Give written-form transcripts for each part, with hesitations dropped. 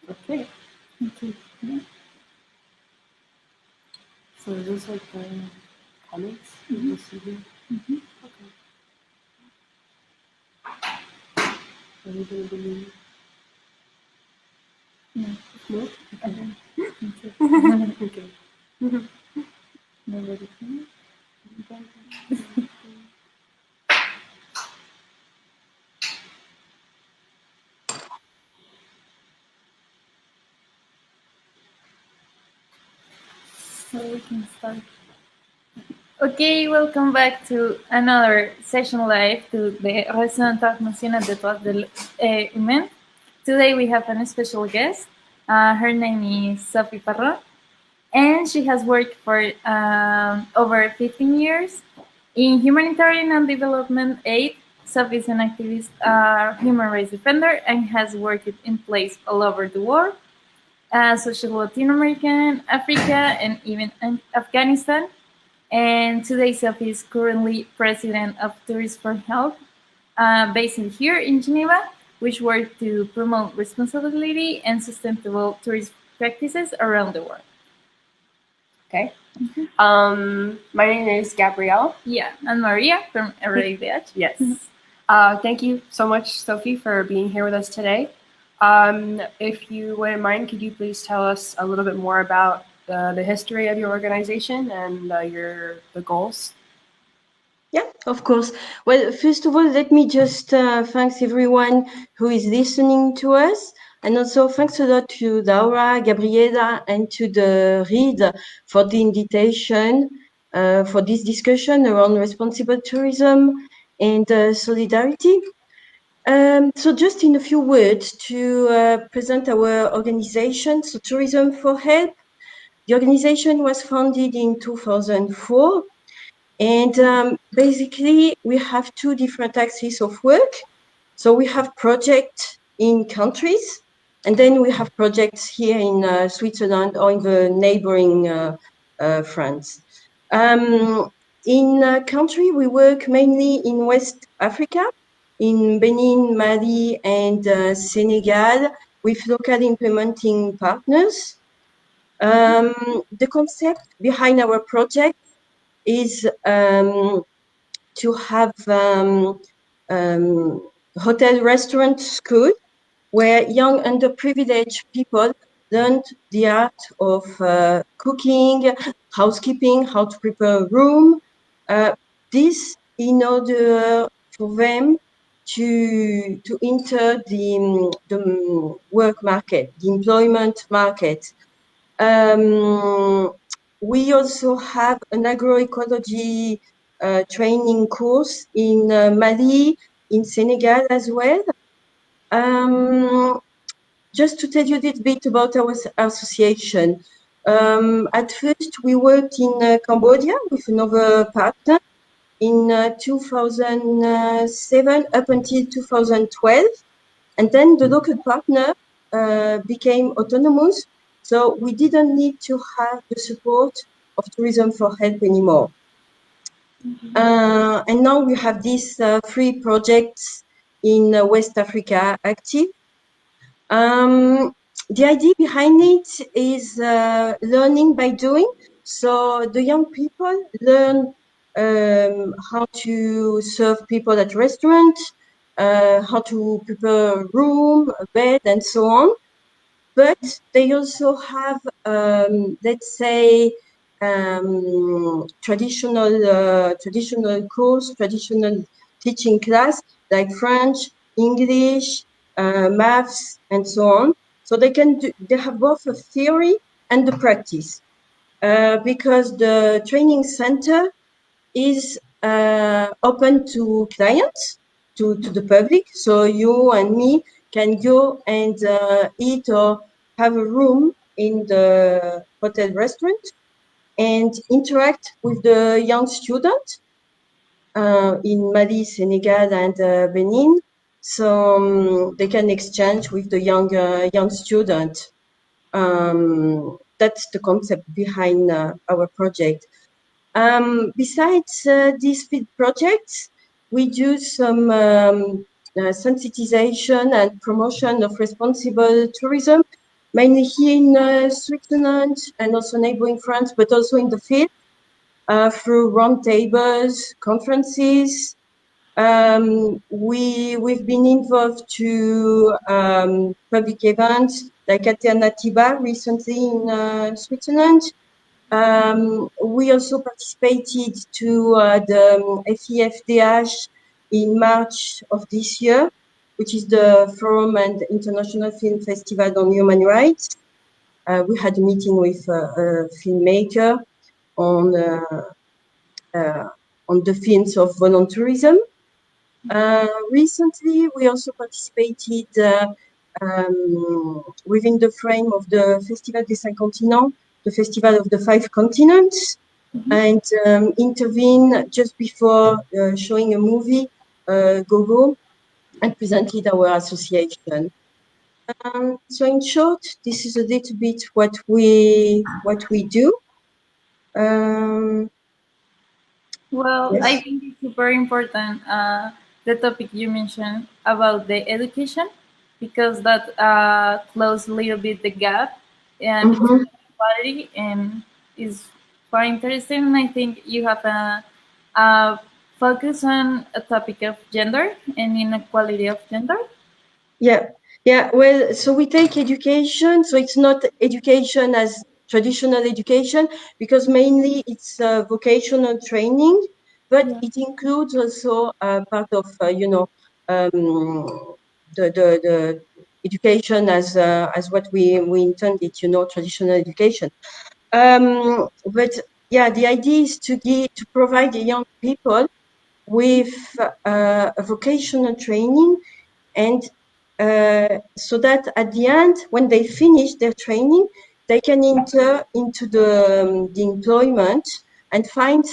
Okay. Okay. So those are the colleagues you will see here. Okay. Everybody. No. No? Okay. Okay. Nobody can. So we can start. Okay, welcome back to another session live to the Réseau International des Droits de Humains. Today we have a special guest. Her name is Sophie Parron, and she has worked for over 15 years in humanitarian and development aid. Sophie is an activist, human rights defender, and has worked in places all over the world, such as Latin America, Africa, and even Afghanistan. And today, Sophie is currently president of Tourists for Health, based here in Geneva, which work to promote responsibility and sustainable tourist practices around the world. Okay. My name is Gabrielle. Yeah, and Maria from RIDH. Yes. Thank you so much, Sophie, for being here with us today. If you wouldn't mind, could you please tell us a little bit more about the history of your organization and the goals? Yeah, of course. Well, first of all, let me just thank everyone who is listening to us. And also thanks a lot to Laura, Gabriela, and to the RID for the invitation for this discussion around responsible tourism and solidarity. So just in a few words to present our organization, so Tourism for Help. The organization was founded in 2004. And basically, we have two different axes of work. So we have projects in countries, and then we have projects here in Switzerland or in the neighboring France. In country, we work mainly in West Africa, in Benin, Mali, and Senegal, with local implementing partners. The concept behind our project is to have hotel restaurant school where young underprivileged people learned the art of cooking, housekeeping, how to prepare a room. This in order for them to enter the work market, the employment market. We also have an agroecology training course in Mali, in Senegal as well. Just to tell you a little bit about our association. At first, we worked in Cambodia with another partner in 2007 up until 2012. And then the local partner became autonomous. So we didn't need to have the support of Tourism for Help anymore. And now we have these three projects in West Africa active. The idea behind it is learning by doing. So the young people learn how to serve people at restaurants, how to prepare a room, a bed, and so on. But they also have, let's say, traditional course, traditional teaching class like French, English, maths, and so on. So they have both the theory and the practice, because the training center is open to clients, to the public. So you and me can go and eat or have a room in the hotel restaurant and interact with the young student in Mali, Senegal, and Benin. So they can exchange with the young student. That's the concept behind our project. Besides these field projects, we do some sensitization and promotion of responsible tourism mainly here in Switzerland and also neighboring France, but also in the field through roundtables, conferences. We've been involved to public events like Alternativa recently in Switzerland. We also participated to the FIFDH in March of this year, which is the Forum and International Film Festival on Human Rights. We had a meeting with a filmmaker on the themes of voluntarism. Recently, we also participated within the frame of the Festival des Cinq Continents, the Festival of the Five Continents, and intervened just before showing a movie, Gogo, and presented our association. So in short, this is a little bit what we do. Well, Yes. I think it's super important the topic you mentioned about the education, because that close a little bit the gap between equality, and is quite interesting. And I think you have a focus on a topic of gender and inequality of gender. Yeah. Well, so we take education. So it's not education as traditional education, because mainly it's vocational training, but it includes also part of the education as what we intended, traditional education. But yeah, the idea is to provide the young people with a vocational training, and so that at the end, when they finish their training, they can enter into the employment and find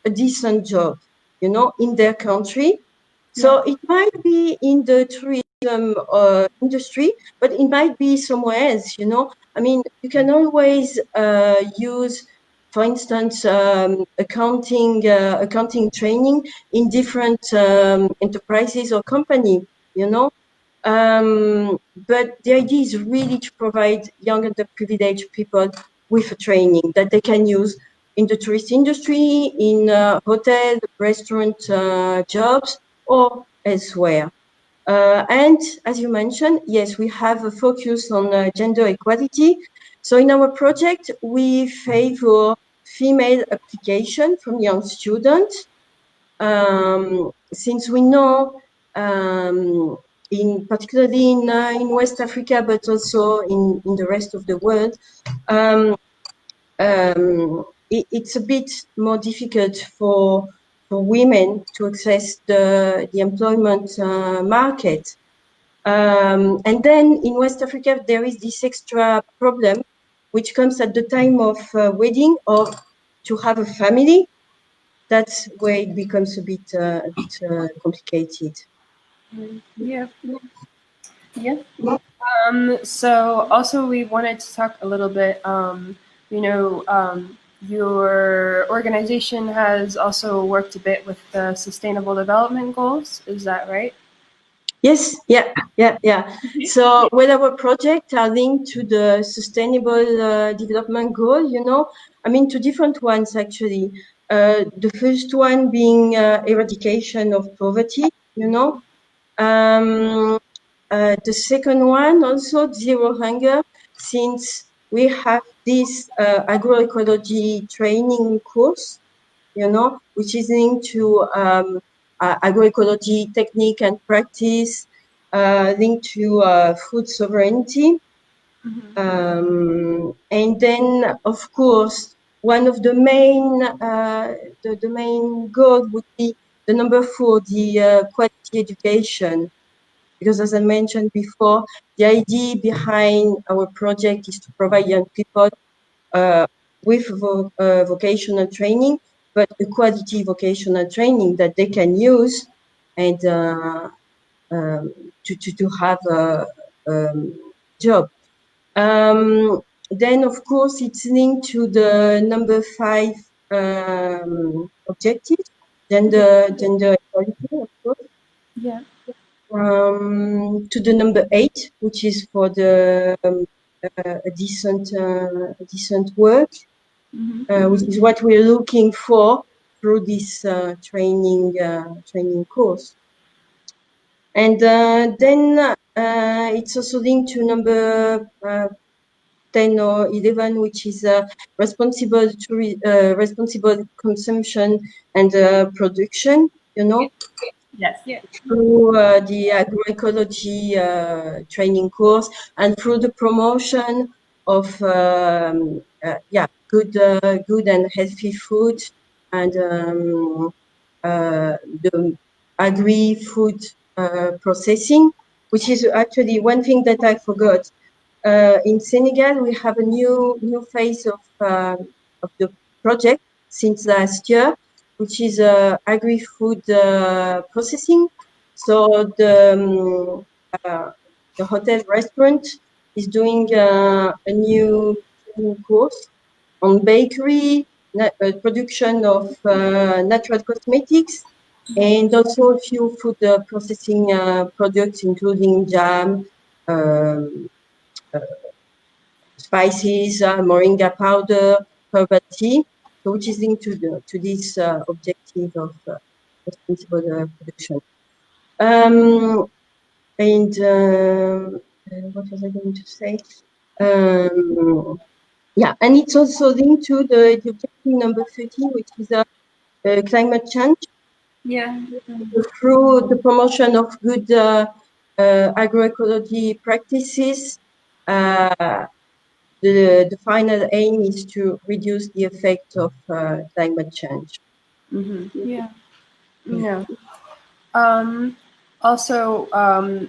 a decent job, in their country. So it might be in the tourism industry, but it might be somewhere else, I mean, you can always use, for instance, accounting training in different enterprises or company, but the idea is really to provide young underprivileged people with a training that they can use in the tourist industry, in hotel, restaurant jobs, or elsewhere. And as you mentioned, yes, we have a focus on gender equality. So in our project, we favor female application from young students, since we know, particularly in West Africa, but also in the rest of the world, it's a bit more difficult for women to access the employment market. And then in West Africa, there is this extra problem, which comes at the time of wedding or to have a family. That's where it becomes a bit complicated. Yeah. So also we wanted to talk a little bit, your organization has also worked a bit with the Sustainable Development Goals. Is that right? Yes, yeah. So, our projects are linked to the Sustainable Development Goal, I mean, to different ones, actually. The first one being eradication of poverty, the second one also zero hunger, since we have this agroecology training course, which is linked to agroecology technique and practice, linked to food sovereignty. And then, of course, one of the main the main goal would be the number 4, the quality education. Because as I mentioned before, the idea behind our project is to provide young people with vocational training, but a quality vocational training that they can use and to have a job. Then, of course, it's linked to the number 5 objective, gender equality, of course. Yeah. To the number 8, which is for the a decent work, which is what we're looking for through this training course. And then it's also linked to number 10 or 11, which is responsible consumption and production, you know. Yes, yes. Through the agroecology training course and through the promotion of good and healthy food and the agri-food processing, which is actually one thing that I forgot. In Senegal, we have a new phase of the project since last year, which is agri-food processing. So the hotel restaurant is doing a new course on bakery, production of natural cosmetics, and also a few food processing products, including jam, um, spices, moringa powder, herbal tea, so which is linked to this objective of responsible production. And what was I going to say? Yeah, and it's also linked to the objective number 13, which is climate change. Yeah. Through the promotion of good agroecology practices, the final aim is to reduce the effect of climate change. Yeah. Yeah. Also,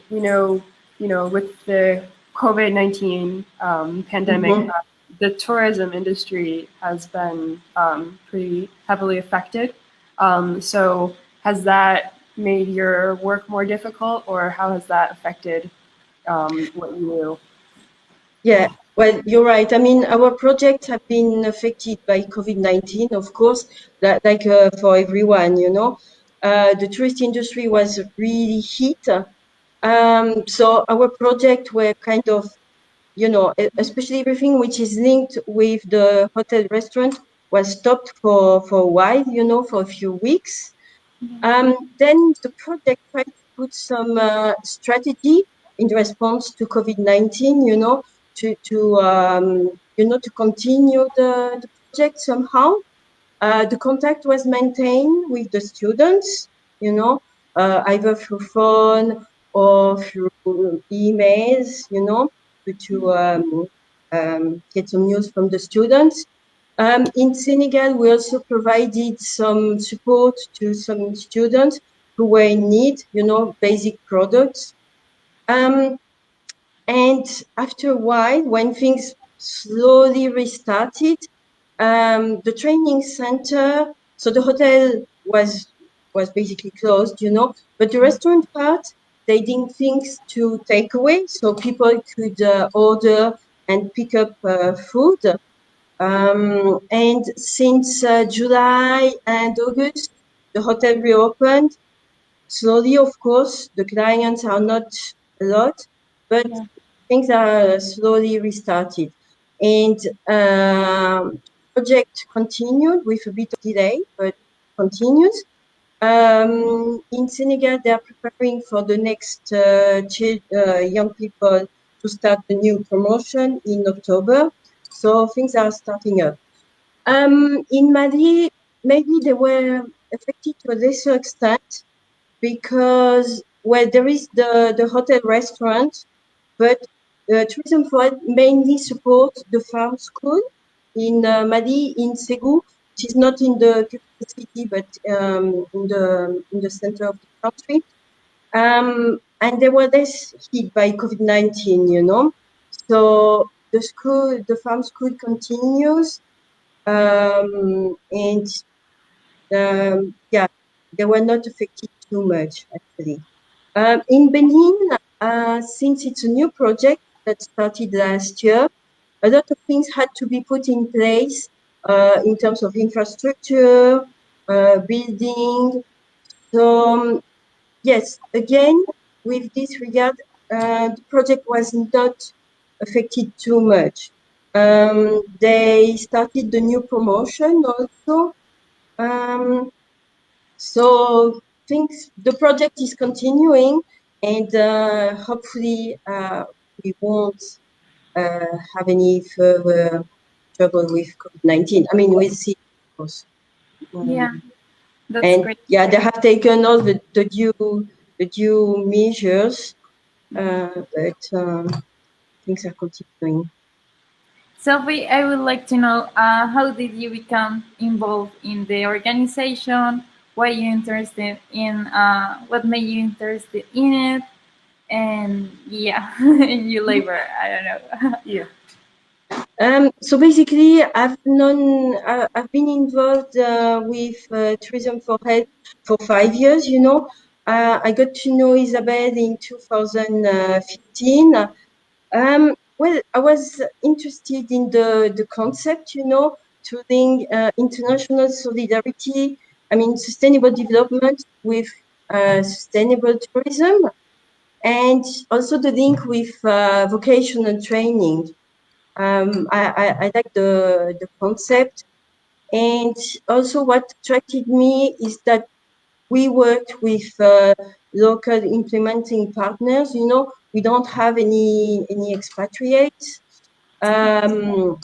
with the COVID-19 pandemic, Mhm. the tourism industry has been pretty heavily affected. So has that made your work more difficult, or how has that affected what you do? Yeah, well, you're right. I mean, our projects have been affected by COVID-19, of course, like for everyone, you know. The tourist industry was really hit. So our project were kind of, you know, especially everything which is linked with the hotel restaurant was stopped for a while, you know, for a few weeks. Then the project tried to put some strategy in response to COVID-19, you know, to continue the project somehow. The contact was maintained with the students, you know, either through phone or through emails, you know, to get some news from the students. In Senegal, we also provided some support to some students who were in need, you know, basic products. Um, and after a while, when things slowly restarted, the training center, so the hotel was basically closed, you know, but the restaurant part, they did things to take away, so people could order and pick up food. And since July and August, the hotel reopened. Slowly, of course, the clients are not a lot, but things are slowly restarted. And project continued with a bit of delay, but continues. In Senegal, they are preparing for the next young people to start the new promotion in October. So things are starting up. In Mali, maybe they were affected to a lesser extent because, well, there is the hotel restaurant, but Tourism Forward mainly supports the farm school in Mali, in Ségou, which is not in the capital city, but in the center of the country. And they were less hit by COVID-19, you know. So the farm school continues, and yeah, they were not affected too much actually. In Benin, since it's a new project that started last year, a lot of things had to be put in place in terms of infrastructure, building. So, yes, again, with this regard, the project was not affected too much. They started the new promotion also. So the project is continuing, and hopefully we won't have any further trouble with COVID-19. I mean, we'll see, of course. Yeah, that's And great. yeah, they have taken all the due measures, but things are continuing. Sophie, I would like to know how did you become involved in the organization? Why you interested in what made you interested in it? And yeah, you labor. I don't know. Yeah. So basically, I've been involved with Tourism for Health for 5 years. You know, I got to know Isabel in 2015. Well, I was interested in the concept, you know, to link international solidarity. I mean, sustainable development with sustainable tourism, and also the link with vocational training. I like the concept, and also what attracted me is that we worked with local implementing partners. You know, we don't have any expatriates, and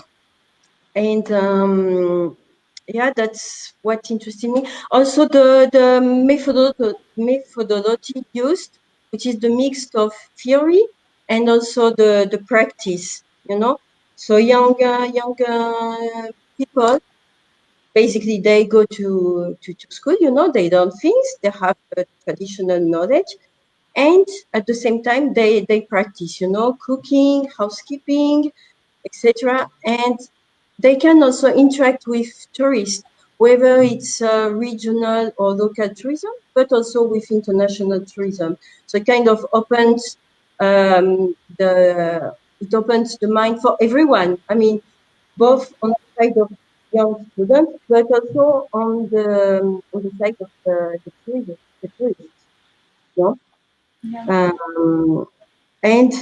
yeah, that's what interested me. Also, the methodology used, which is the mix of theory and also the practice. You know, so younger people, basically they go to school. You know, they learn things, they have traditional knowledge, and at the same time they practice. You know, cooking, housekeeping, etc. And they can also interact with tourists, whether it's regional or local tourism, but also with international tourism. So it kind of opens the mind for everyone. I mean, both on the side of young students, but also on the side of the tourists. You know? Yeah. And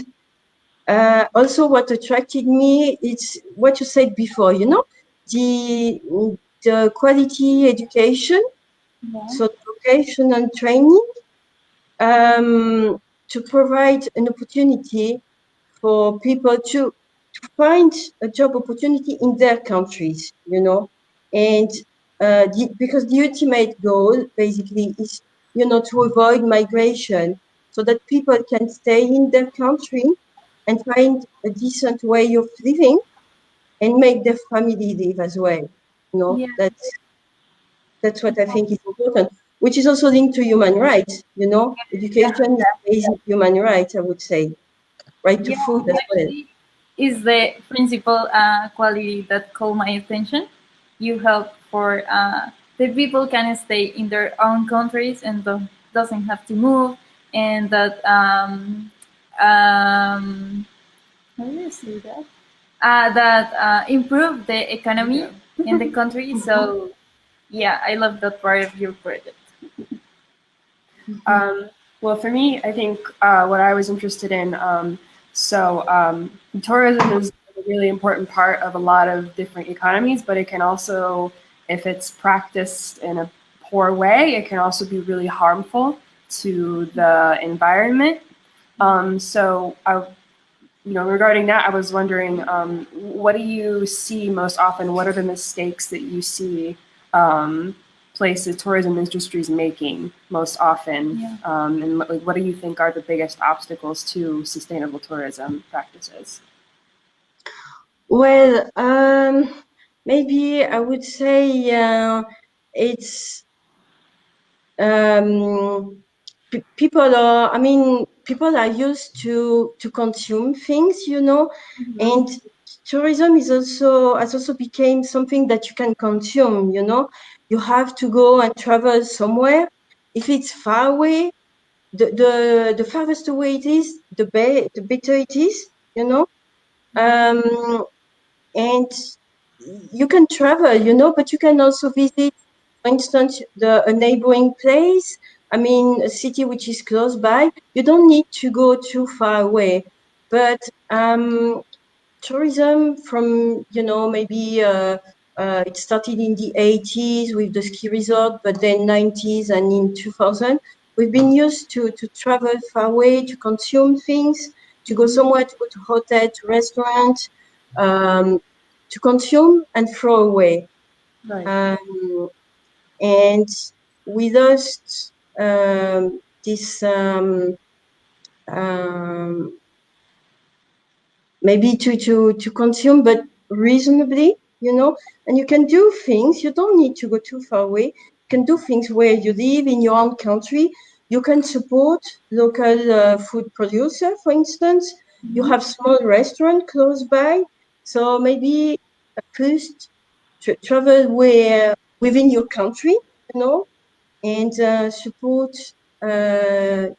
also, what attracted me is what you said before. You know, the quality education, Yeah. so vocational training, to provide an opportunity for people to find a job opportunity in their countries. You know, and because the ultimate goal basically is, you know, to avoid migration, so that people can stay in their country and find a decent way of living and make their family live as well. You know, Yeah. that's what I think is important, which is also linked to human rights. You know, education is basic human rights, I would say, right to Yeah, food as well. actually, is the principal quality that caught my attention. You help for the people can stay in their own countries and doesn't have to move, and that how do you say that? That improve the economy in the country. So yeah, I love that part of your project. Well, for me, I think what I was interested in, tourism is a really important part of a lot of different economies, but it can also, if it's practiced in a poor way, it can also be really harmful to the environment. Regarding that, I was wondering, what do you see most often? What are the mistakes that you see tourism industries making most often? Yeah. And what do you think are the biggest obstacles to sustainable tourism practices? Well, maybe I would say it's people are used to consume things, you know, and tourism has also become something that you can consume. You know, you have to go and travel somewhere. If it's far away, the farthest away it is, the better it is. You know, um, and you can travel, you know, but you can also visit, for instance, a neighboring place. I mean, a city which is close by. You don't need to go too far away. but tourism from, maybe it started in the 80s with the ski resort, but then 90s and in 2000, we've been used to travel far away, to consume things, to go somewhere, to go to hotel, to restaurant, to consume and throw away. Right. And we lost this maybe to consume, but reasonably, and you can do things. You don't need to go too far away. You can do things where you live in your own country. You can support local food producer, for instance. You have small restaurant close by. So maybe first travel where within your country, and support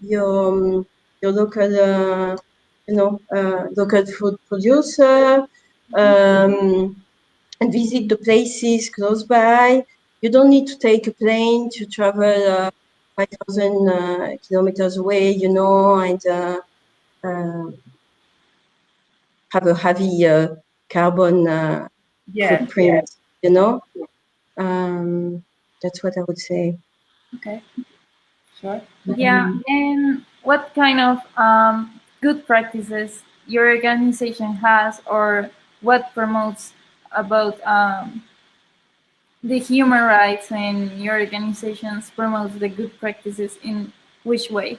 your local, local food producer, and visit the places close by. You don't need to take a plane to travel 5,000 kilometers away, and have a heavy carbon footprint, That's what I would say. Okay. Sure. Yeah, and what kind of good practices your organization has, or what promotes about the human rights, and your organizations promotes the good practices in which way?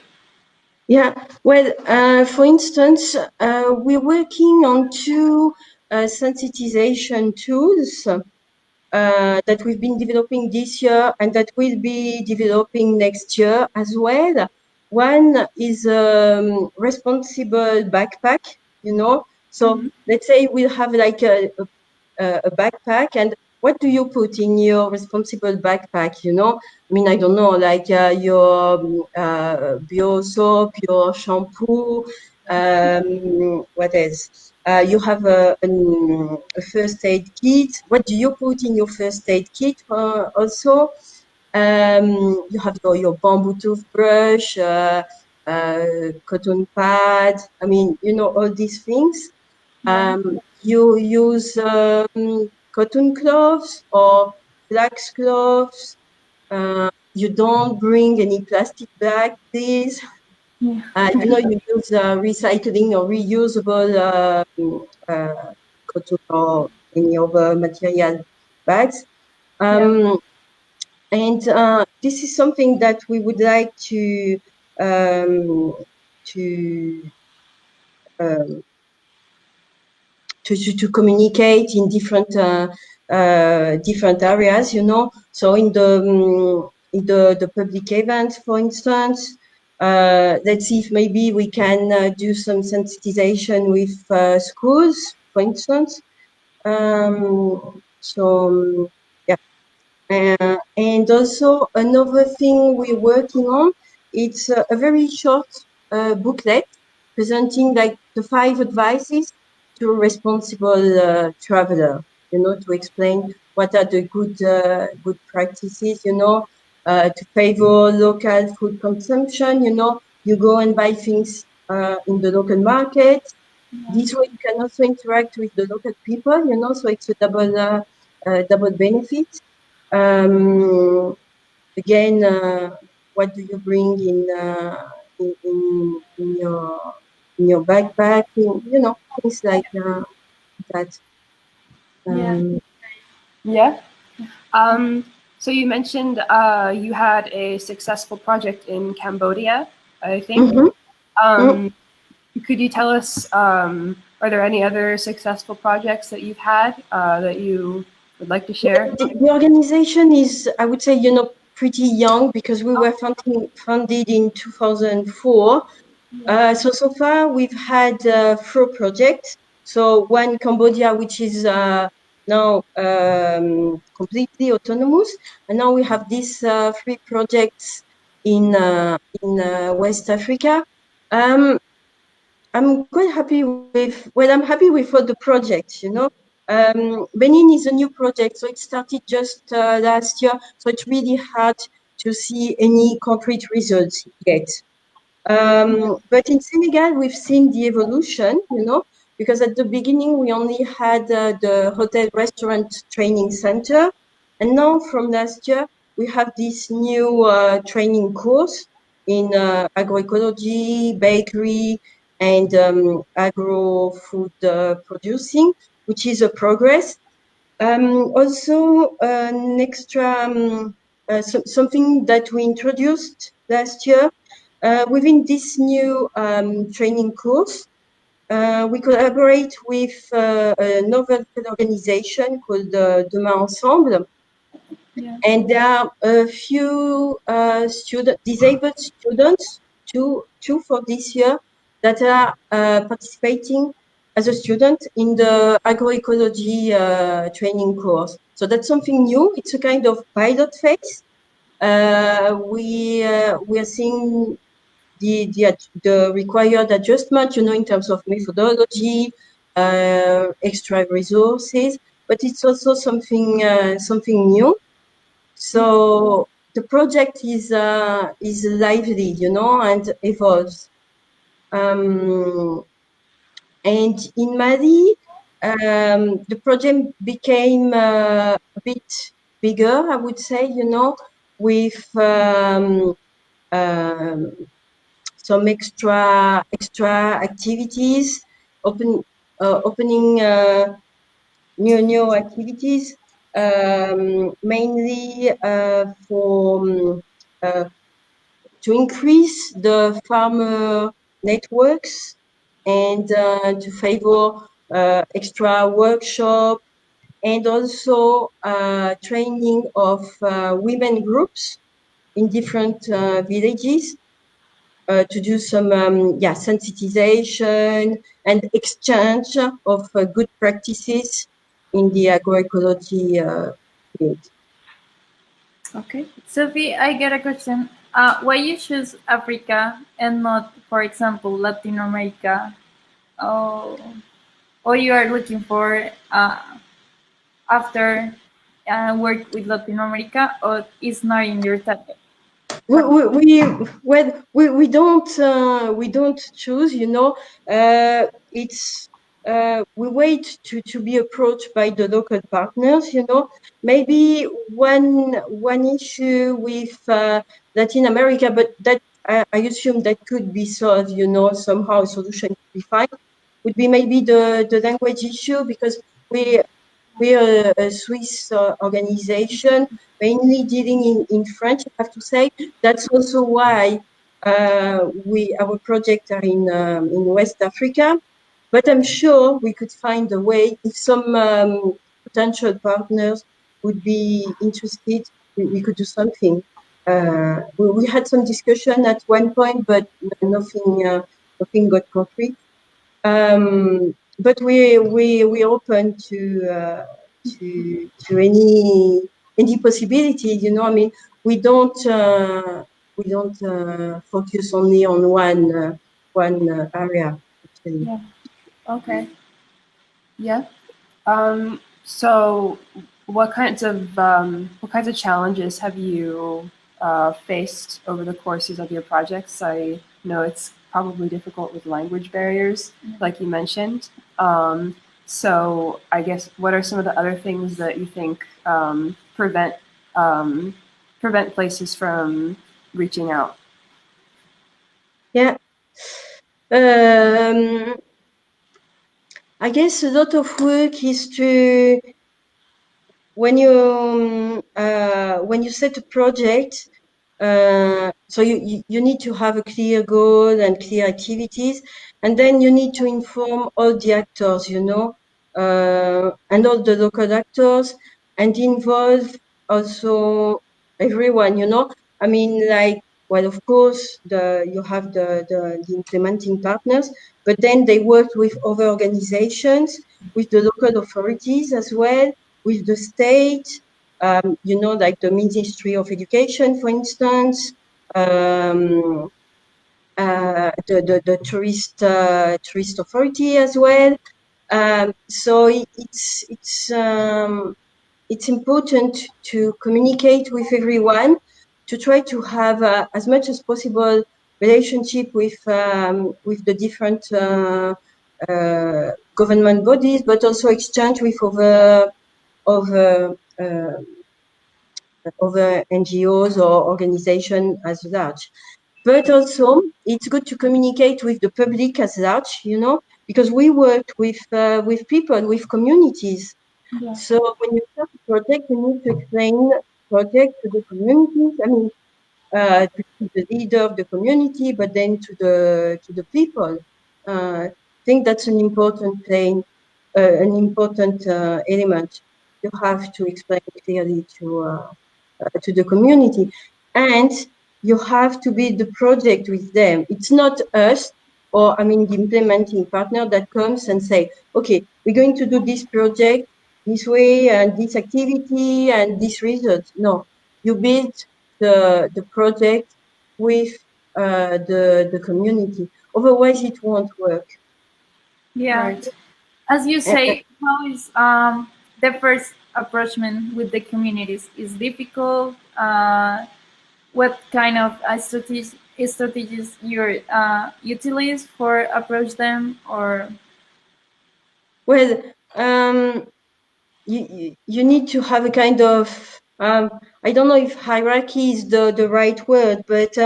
Yeah, well, for instance, we're working on two sensitization tools that we've been developing this year and that we'll be developing next year as well. One is responsible backpack, So let's say we'll have like a backpack, and what do you put in your responsible backpack? I don't know, like your bio soap, your shampoo, what else? You have a first aid kit. What do you put in your first aid kit also? You have your bamboo toothbrush, cotton pad. All these things. You use cotton gloves or flax gloves. You don't bring any plastic bags, please. You use recycling or reusable cotton or any other material bags. And this is something that we would like to um, communicate in different areas, So in the public events, for instance, let's see if maybe we can do some sensitization with schools, for instance. Yeah. And also another thing we're working on, it's a very short booklet presenting like the 5 advices to a responsible traveler, to explain what are the good practices, to favor local food consumption, you go and buy things in the local market. This way you can also interact with the local people, so it's a double benefit. Again, what do you bring in your backpack? Things like that. Yeah. So you mentioned you had a successful project in Cambodia, I think. Could you tell us, are there any other successful projects that you've had that you would like to share? The organization is, I would say, pretty young because we were funded in 2004. So far we've had 4 projects. So one Cambodia, which is now completely autonomous, and now we have these 3 projects in West Africa. I'm quite happy with. Well, I'm happy with all the projects. Benin is a new project, so it started just last year. So it's really hard to see any concrete results yet. But in Senegal, we've seen the evolution, you know, because at the beginning we only had the hotel restaurant training center, and now from last year we have this new training course in agroecology, bakery, and agro food producing, which is a progress. Also, an extra something that we introduced last year within this new training course. We collaborate with a novel organization called Demain Ensemble, Yeah. and there are a few disabled students, two for this year, that are participating as a student in the agroecology training course. So that's something new. It's a kind of pilot phase. We are seeing the required adjustment, you know, in terms of methodology, extra resources, but it's also something new. So the project is lively, you know, and evolves. And in Mali, the project became a bit bigger, I would say, you know, with some extra activities, opening new activities, mainly for to increase the farmer networks and to favor extra workshop and also training of women groups in different villages to do some sensitization and exchange of good practices in the agroecology field. Okay. Sophie, I get a question. Why you choose Africa and not, for example, Latin America? Oh, or you are looking for after work with Latin America, or is not in your target? We don't choose, you know. It's we wait to be approached by the local partners, you know. Maybe one issue with Latin America, but that I assume that could be solved, you know, somehow a solution could be found, would be maybe the language issue, because we're a Swiss organization, mainly dealing in French, I have to say. That's also why our projects are in West Africa. But I'm sure we could find a way if some potential partners would be interested. We could do something. We had some discussion at one point, but nothing got concrete. But we open to any possibility. You know, I mean, we don't focus only on one area. Actually. Yeah. Okay. Yeah. So what kinds of challenges have you faced over the courses of your projects? I know it's probably difficult with language barriers, like you mentioned. So I guess what are some of the other things that you think prevent places from reaching out? Yeah. I guess a lot of work is to when you set a project. So you need to have a clear goal and clear activities, and then you need to inform all the actors, you know, and all the local actors, and involve also everyone, you know. I mean, like, well, of course, you have the implementing partners, but then they work with other organizations, with the local authorities as well, with the state. You know, like the Ministry of Education, for instance, the tourist authority as well. So it's important to communicate with everyone, to try to have as much as possible relationship with the different government bodies, but also exchange with other NGOs or organizations as large. But also, it's good to communicate with the public as large, you know, because we work with people, with communities. Yeah. So when you start a project, you need to explain project to the communities. I mean, to the leader of the community, but then to the people. I think that's an important element. You have to explain clearly to the community, and you have to build the project with them. It's not us, or I mean the implementing partner that comes and say, okay, we're going to do this project this way and this activity and this result. No, you build the project with the community. Otherwise, it won't work. Yeah. Right. As you say, how is the first approachment with the communities? Is difficult? What kind of strategies you utilize for approach them, or? Well, you need to have a kind of I don't know if hierarchy is the right word, but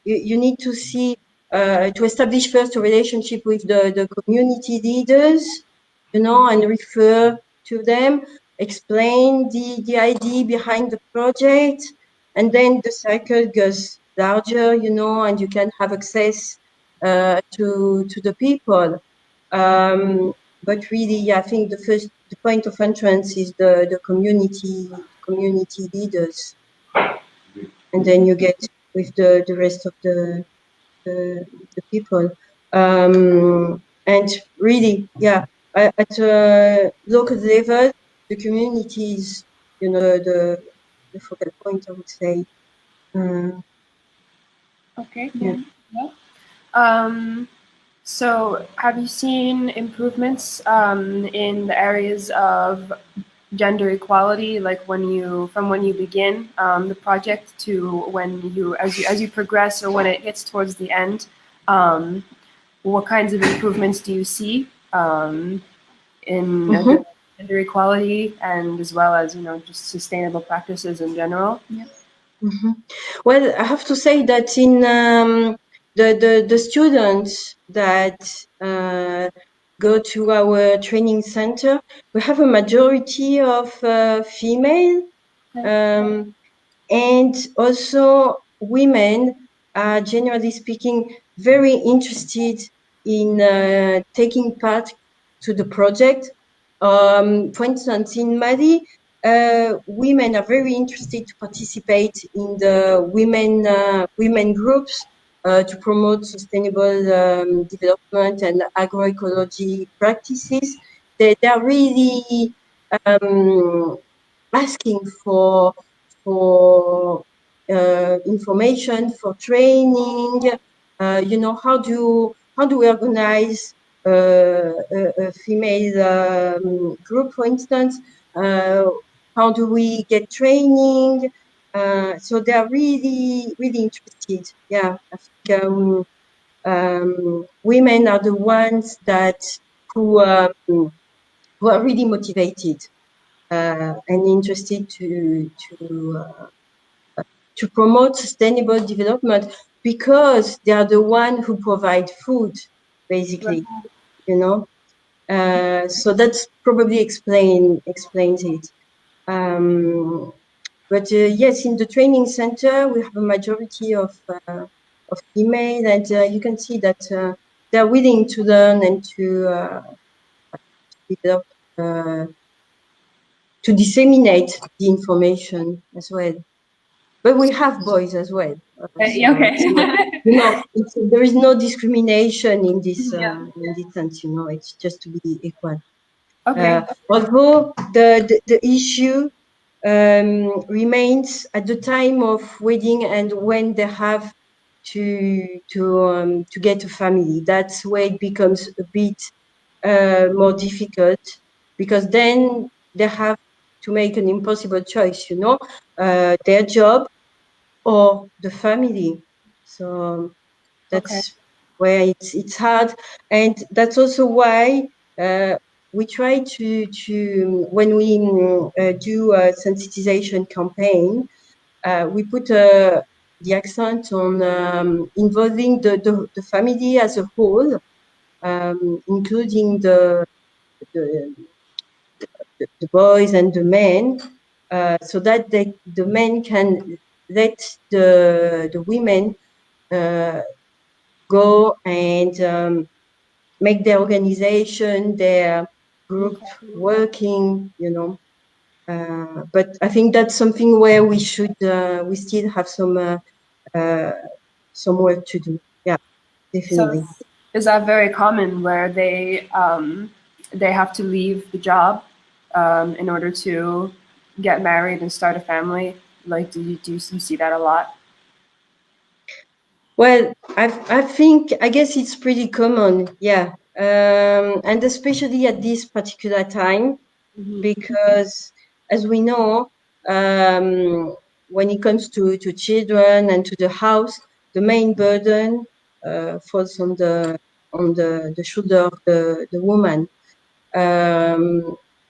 you need to see to establish first a relationship with the community leaders, you know, and refer to them, explain the idea behind the project, and then the circle goes larger, you know, and you can have access to the people. But really, I think the point of entrance is the community leaders, and then you get with the rest of the people. And really, yeah, at a local level, the communities, you know, the focal point, I would say. Okay. Yeah. So, have you seen improvements in the areas of gender equality, like from when you begin the project to when as you progress, or when it gets towards the end? What kinds of improvements do you see in gender equality, and as well as just sustainable practices in general? Yeah. Well, I have to say that in the students that go to our training center, we have a majority of female, and also women are, generally speaking, very interested in taking part to the project. For instance, in Mali, women are very interested to participate in the women groups to promote sustainable development and agroecology practices. They are really asking for information, for training. You know, how do we organize a female group, for instance? How do we get training? So they are really interested. Yeah, I think women are the ones who are really motivated and interested to promote sustainable development, because they are the one who provide food, basically, you know. So that's probably explains it. But yes, in the training center, we have a majority of female, and you can see that they're willing to learn and to develop, to disseminate the information as well. But we have boys as well. So Okay. it's not, you know, there is no discrimination in this Yeah. sense. You know, it's just to be equal. Okay. Although the issue remains at the time of wedding and when they have to get a family. That's where it becomes a bit more difficult, because then they have to make an impossible choice. You know, their job or the family. So That's where it's hard, and that's also why we try to when we do a sensitization campaign, we put the accent on involving the family as a whole, including the boys and the men, so that the men can let the women go and make their organization, their group working, you know. But I think that's something where we should, we still have some work to do. Yeah, definitely. So is that very common where they have to leave the job in order to get married and start a family? Like, do you see that a lot? Well, I guess it's pretty common, yeah, and especially at this particular time, because as we know, when it comes to children and to the house, the main burden falls on the shoulder of the woman.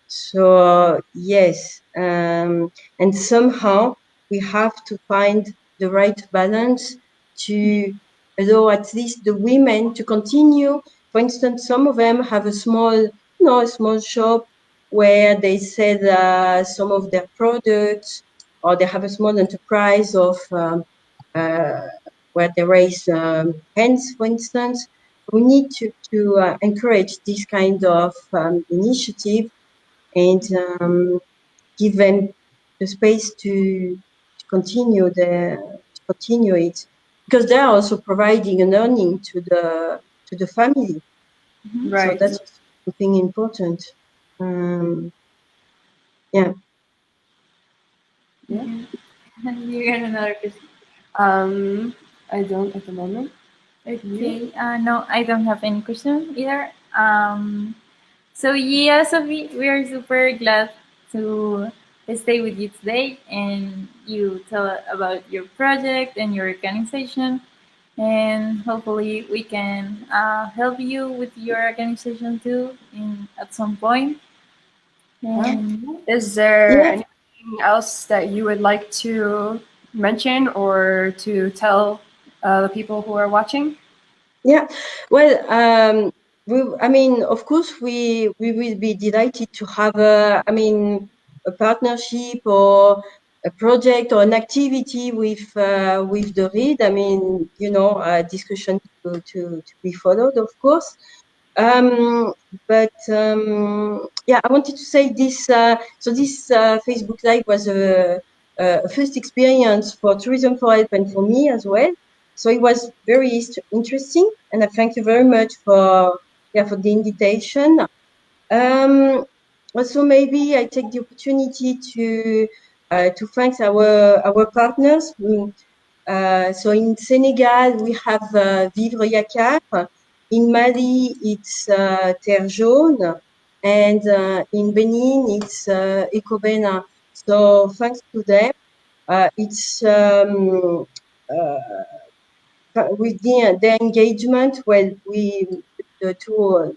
So yes, and somehow we have to find the right balance to allow at least the women to continue. For instance, some of them have a small shop where they sell some of their products, or they have a small enterprise of where they raise hens, for instance. We need to encourage this kind of initiative and give them the space to continue it, because they are also providing an earning to the family. Right. So that's something important. Yeah. Yeah. You got another question? I don't at the moment. Okay. No, I don't have any question either. So yeah, Sophie, we are super glad to stay with you today and you tell about your project and your organization, and hopefully we can help you with your organization too at some point. And Is there Yeah. anything else that you would like to mention or to tell the people who are watching? Yeah, well, I mean, of course, we will be delighted to have a partnership or a project or an activity with the RID. I mean, you know, a discussion to be followed, of course. But yeah, I wanted to say this. So this Facebook Live was a first experience for Tourism for Help and for me as well. So it was very interesting, and I thank you very much for the invitation. Also, maybe I take the opportunity to thank our partners. So in Senegal, we have Vivre Yakar. In Mali, it's Terre Jaune. And in Benin, it's Ecobena. So thanks to them, it's with their engagement, well, the two,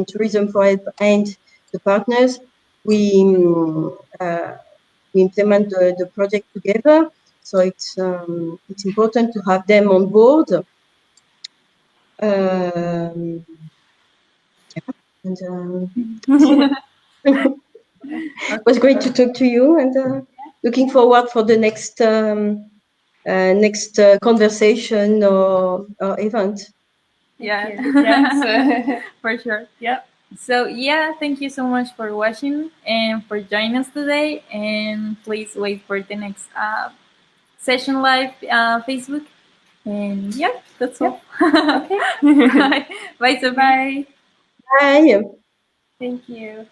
Tourism for Help and the partners, we implement the project together. So it's important to have them on board. And it was great to talk to you, and looking forward for the next conversation or event. yeah, Yes. for sure. Yep. So yeah, thank you so much for watching and for joining us today. And please wait for the next session live Facebook. And yeah, that's all. Okay. Bye. Bye, Sophie. Bye. Bye. Thank you.